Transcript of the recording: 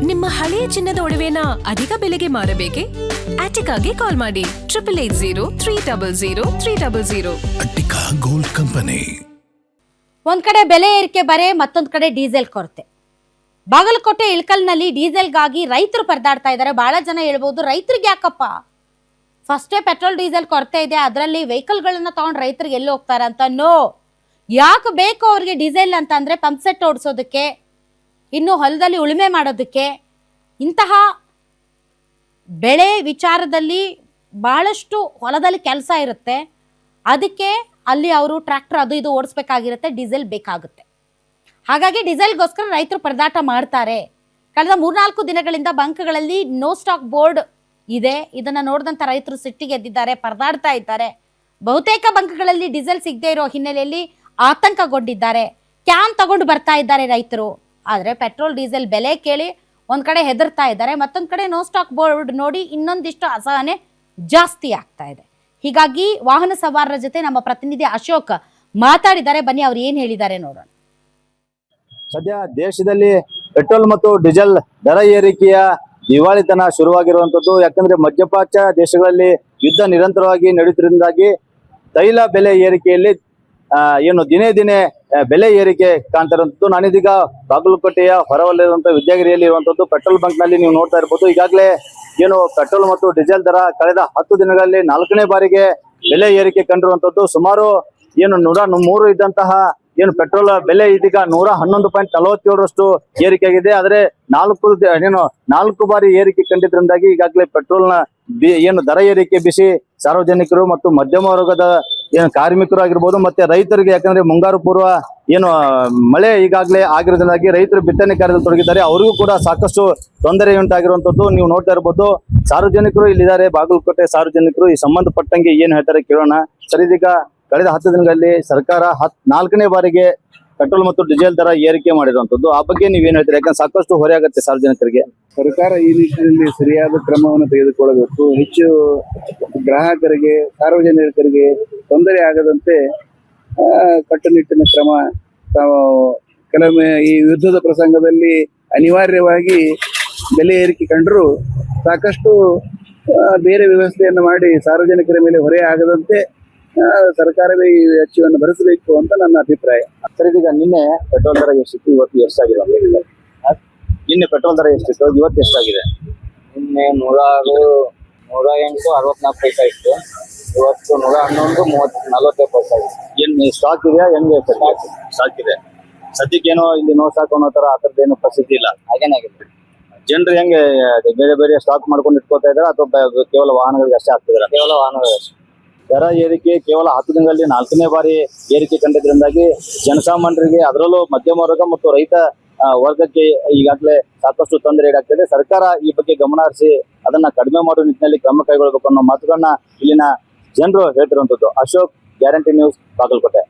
ನಿಮ್ಮ ಹಳೆಯ ಚಿನ್ನದ ಒಡವೆನ ಅಧಿಕ ಬೆಲೆಗೆ ಮಾರಬೇಕೆ? ಆಟಿಕಾಗೆ ಕಾಲ್ ಮಾಡಿ 8880 ಅಟ್ಟಿಕಾ ಗೋಲ್ಡ್ ಕಂಪನಿ. ಒಂದ್ ಕಡೆ ಬೆಲೆ ಏರಿಕೆ ಬರೆ, ಮತ್ತೊಂದ್ ಕಡೆ ಡೀಸೆಲ್ ಕೊರತೆ. ಬಾಗಲಕೋಟೆ ಇಳಕಲ್ನಲ್ಲಿ ಡೀಸೆಲ್ಗಾಗಿ ರೈತರು ಪರದಾಡ್ತಾ ಇದ್ದಾರೆ. ಬಹಳ ಜನ ಹೇಳ್ಬೋದು, ರೈತರಿಗೆ ಯಾಕಪ್ಪ, ಫಸ್ಟೇ ಪೆಟ್ರೋಲ್ ಡೀಸೆಲ್ ಕೊರತೆ ಇದೆ, ಅದರಲ್ಲಿ ವೆಹಿಕಲ್ಗಳನ್ನ ತಗೊಂಡು ರೈತರಿಗೆ ಎಲ್ಲಿ ಹೋಗ್ತಾರೆ ಅಂತ. ನೋ, ಯಾಕೆ ಬೇಕು ಅವ್ರಿಗೆ ಡೀಸೆಲ್ ಅಂತಂದ್ರೆ ಪಂಪ್ ಸೆಟ್ ಓಡಿಸೋದಕ್ಕೆ, ಇನ್ನು ಹೊಲದಲ್ಲಿ ಉಳುಮೆ ಮಾಡೋದಕ್ಕೆ. ಇಂತಹ ಬೆಳೆ ವಿಚಾರದಲ್ಲಿ ಬಹಳಷ್ಟು ಹೊಲದಲ್ಲಿ ಕೆಲಸ ಇರುತ್ತೆ, ಅದಕ್ಕೆ ಅಲ್ಲಿ ಅವರು ಟ್ರ್ಯಾಕ್ಟರ್ ಅದು ಇದು ಓಡಿಸ್ಬೇಕಾಗಿರುತ್ತೆ, ಡೀಸೆಲ್ ಬೇಕಾಗುತ್ತೆ. ಹಾಗಾಗಿ ಡೀಸೆಲ್ಗೋಸ್ಕರ ರೈತರು ಪರದಾಟ ಮಾಡ್ತಾರೆ. ಕಳೆದ 3-4 ದಿನಗಳಿಂದ ಬಂಕ್ಗಳಲ್ಲಿ ನೋ ಸ್ಟಾಕ್ ಬೋರ್ಡ್ ಇದೆ. ಇದನ್ನ ನೋಡಿದಂಥ ರೈತರು ಸಿಟ್ಟಿಗೆ ಎದ್ದಿದ್ದಾರೆ, ಪರದಾಡ್ತಾ ಇದ್ದಾರೆ. ಬಹುತೇಕ ಬಂಕ್ಗಳಲ್ಲಿ ಡೀಸೆಲ್ ಸಿಗದೇ ಇರೋ ಹಿನ್ನೆಲೆಯಲ್ಲಿ ಆತಂಕಗೊಂಡಿದ್ದಾರೆ. ಕ್ಯಾನ್ ತಗೊಂಡು ಬರ್ತಾ ಇದ್ದಾರೆ ರೈತರು. ಆದರೆ ಪೆಟ್ರೋಲ್ ಡೀಸೆಲ್ ಬೆಲೆ ಕೇಳಿ ಒಂದ್ ಕಡೆ ಹೆದರ್ತಾ ಇದ್ದಾರೆ, ಮತ್ತೊಂದ್ ಕಡೆ ನೋ ಸ್ಟಾಕ್ ಬೋರ್ಡ್ ನೋಡಿ ಇನ್ನೊಂದಿಷ್ಟು ಅಸಹನೆ ಜಾಸ್ತಿ ಆಗ್ತಾ ಇದೆ. ಹೀಗಾಗಿ ವಾಹನ ಸವಾರರ ಜೊತೆ ನಮ್ಮ ಪ್ರತಿನಿಧಿ ಅಶೋಕ್ ಮಾತಾಡಿದ್ದಾರೆ. ಬನ್ನಿ ಅವ್ರು ಏನ್ ಹೇಳಿದ್ದಾರೆ ನೋಡೋಣ. ಸದ್ಯ ದೇಶದಲ್ಲಿ ಪೆಟ್ರೋಲ್ ಮತ್ತು ಡೀಸೆಲ್ ದರ ಏರಿಕೆಯ ದಿವಾಳಿತನ ಶುರುವಾಗಿರುವಂತದ್ದು. ಯಾಕಂದ್ರೆ ಮಧ್ಯಪ್ರಾಚ್ಯ ದೇಶಗಳಲ್ಲಿ ಯುದ್ಧ ನಿರಂತರವಾಗಿ ನಡೆಯುತ್ತಿರುವುದರಿಂದಾಗಿ ತೈಲ ಬೆಲೆ ಏರಿಕೆಯಲ್ಲಿ ಏನು ದಿನೇ ದಿನೇ ಬೆಲೆ ಏರಿಕೆ ಕಾಣ್ತಿರುವಂತದ್ದು. ನಾನಿದೀಗ ಬಾಗಲಕೋಟೆಯ ಹೊರವಲಯದಂತ ವಿದ್ಯಾಗಿರಿಯಲ್ಲಿ ಇರುವಂತದ್ದು ಪೆಟ್ರೋಲ್ ಬಂಕ್ ನಲ್ಲಿ ನೀವು ನೋಡ್ತಾ ಇರಬಹುದು. ಈಗಾಗಲೇ ಏನು ಪೆಟ್ರೋಲ್ ಮತ್ತು ಡೀಸೆಲ್ ದರ ಕಳೆದ 10 ದಿನಗಳಲ್ಲಿ 4ನೇ ಬಾರಿಗೆ ಬೆಲೆ ಏರಿಕೆ ಕಂಡಿರುವಂತದ್ದು. ಸುಮಾರು ಏನು 103 ಇದ್ದಂತಹ ಏನು ಪೆಟ್ರೋಲ್ ಬೆಲೆ ಇದೀಗ 111.47ರಷ್ಟು ಏರಿಕೆಯಾಗಿದೆ. ಆದ್ರೆ 4 ಬಾರಿ ಏರಿಕೆ ಕಂಡಿದ್ರಿಂದಾಗಿ ಈಗಾಗಲೇ ಪೆಟ್ರೋಲ್ನ ಏನು ದರ ಏರಿಕೆ ಬಿಸಿ ಸಾರ್ವಜನಿಕರು ಮತ್ತು ಮಧ್ಯಮ ವರ್ಗದ ಏನು ಕಾರ್ಮಿಕರು ಆಗಿರ್ಬೋದು, ಮತ್ತೆ ರೈತರಿಗೆ, ಯಾಕಂದ್ರೆ ಮುಂಗಾರು ಪೂರ್ವ ಏನು ಮಳೆ ಈಗಾಗಲೇ ಆಗಿರೋದ್ರಿಂದಾಗಿ ರೈತರು ಬಿತ್ತನೆ ಕಾರ್ಯದಲ್ಲಿ ತೊಡಗಿದ್ದಾರೆ. ಅವರಿಗೂ ಕೂಡ ಸಾಕಷ್ಟು ತೊಂದರೆ ಉಂಟಾಗಿರುವಂತದ್ದು ನೀವು ನೋಡ್ತಾ ಇರ್ಬೋದು. ಸಾರ್ವಜನಿಕರು ಇಲ್ಲಿದ್ದಾರೆ, ಬಾಗಲಕೋಟೆ ಸಾರ್ವಜನಿಕರು ಈ ಸಂಬಂಧಪಟ್ಟಂಗೆ ಏನ್ ಹೇಳ್ತಾರೆ ಕೇಳೋಣ. ಸರ್, ಇದೀಗ ಕಳೆದ 10 ದಿನಗಳಲ್ಲಿ ಸರ್ಕಾರ 4ನೇ ಬಾರಿಗೆ ಪೆಟ್ರೋಲ್ ಮತ್ತು ಡೀಸೆಲ್ ದರ ಏರಿಕೆ ಮಾಡಿರುವಂತದ್ದು, ಆ ಬಗ್ಗೆ ನೀವೇನ್ ಹೇಳ್ತೀರಿ? ಯಾಕಂದ್ರೆ ಸಾಕಷ್ಟು ಹೊರೆ ಆಗುತ್ತೆ ಸಾರ್ವಜನಿಕರಿಗೆ. ಸರ್ಕಾರ ಈ ನಿಟ್ಟಿನಲ್ಲಿ ಸರಿಯಾದ ಕ್ರಮವನ್ನು ತೆಗೆದುಕೊಳ್ಳಬೇಕು. ಹೆಚ್ಚು ಗ್ರಾಹಕರಿಗೆ, ಸಾರ್ವಜನಿಕರಿಗೆ ತೊಂದರೆ ಆಗದಂತೆ ಕಟ್ಟುನಿಟ್ಟಿನ ಕ್ರಮ ಕೆಲವೊಮ್ಮೆ ಈ ಯುದ್ಧದ ಪ್ರಸಂಗದಲ್ಲಿ ಅನಿವಾರ್ಯವಾಗಿ ಬೆಲೆ ಏರಿಕೆ ಕಂಡರೂ ಸಾಕಷ್ಟು ಬೇರೆ ವ್ಯವಸ್ಥೆಯನ್ನು ಮಾಡಿ ಸಾರ್ವಜನಿಕರ ಮೇಲೆ ಹೊರೆ ಆಗದಂತೆ ಸರ್ಕಾರವೇ ಈ ವೆಚ್ಚವನ್ನು ಭರಿಸಬೇಕು ಅಂತ ನನ್ನ ಅಭಿಪ್ರಾಯ. ಸರ್, ಇದೀಗ ನಿನ್ನೆ ಪೆಟ್ರೋಲ್ ದರ ಎಷ್ಟಿತ್ತು, ಇವತ್ತು ಎಷ್ಟಾಗಿದೆ? ನಿನ್ನೆ ಪೆಟ್ರೋಲ್ ದರ ಎಷ್ಟಿತ್ತು, ಇವತ್ತು ಎಷ್ಟಾಗಿದೆ? ನಿನ್ನೆ 108.64 ಪೈಸೆ ಇತ್ತು, ಇವತ್ತು 111.40 ಪೈಸೆ ಇತ್ತು. ಏನ್ ಸ್ಟಾಕ್ ಇದೆಯಾ? ಹೆಂಗೆ ಸ್ಟಾಕ್ ಇದೆ? ಸದ್ಯಕ್ಕೇನೋ ಇಲ್ಲಿ ನೋ ಸ್ಟಾಕ್ ಅನ್ನೋ ತರ ಆ ಥರದ್ದೇನು ಪರಿಸ್ಥಿತಿ ಇಲ್ಲ. ಹಾಗೇನಾಗಿದೆ? ಜನರು ಹೆಂಗೆ ಬೇರೆ ಬೇರೆ ಸ್ಟಾಕ್ ಮಾಡ್ಕೊಂಡು ಇಟ್ಕೋತಾ ಇದಾರೆ ಅಥವಾ ಕೇವಲ ವಾಹನಗಳಿಗೆ ಅಷ್ಟೇ ಆಗ್ತಿದಾರೆ? ಕೇವಲ ವಾಹನಗಳು. ದರ ಏರಿಕೆ ಕೇವಲ 10 ದಿನಗಳಲ್ಲಿ 4ನೇ ಬಾರಿ ಏರಿಕೆ ಕಂಡಿದ್ರಿಂದಾಗಿ ಜನಸಾಮಾನ್ಯರಿಗೆ, ಅದರಲ್ಲೂ ಮಧ್ಯಮ ವರ್ಗ ಮತ್ತು ರೈತ ವರ್ಗಕ್ಕೆ ಈಗಾಗಲೇ ಸಾಕಷ್ಟು ತೊಂದರೆ ಈಡಾಗ್ತಿದೆ. ಸರ್ಕಾರ ಈ ಬಗ್ಗೆ ಗಮನ ಹರಿಸಿ ಅದನ್ನ ಕಡಿಮೆ ಮಾಡುವ ನಿಟ್ಟಿನಲ್ಲಿ ಕ್ರಮ ಕೈಗೊಳ್ಳಬೇಕು ಅನ್ನೋ ಮಾತುಗಳನ್ನ ಇಲ್ಲಿನ ಜನರು ಹೇಳ್ತಿರುವಂತದ್ದು. Ashok, guarantee news, Bagalkot.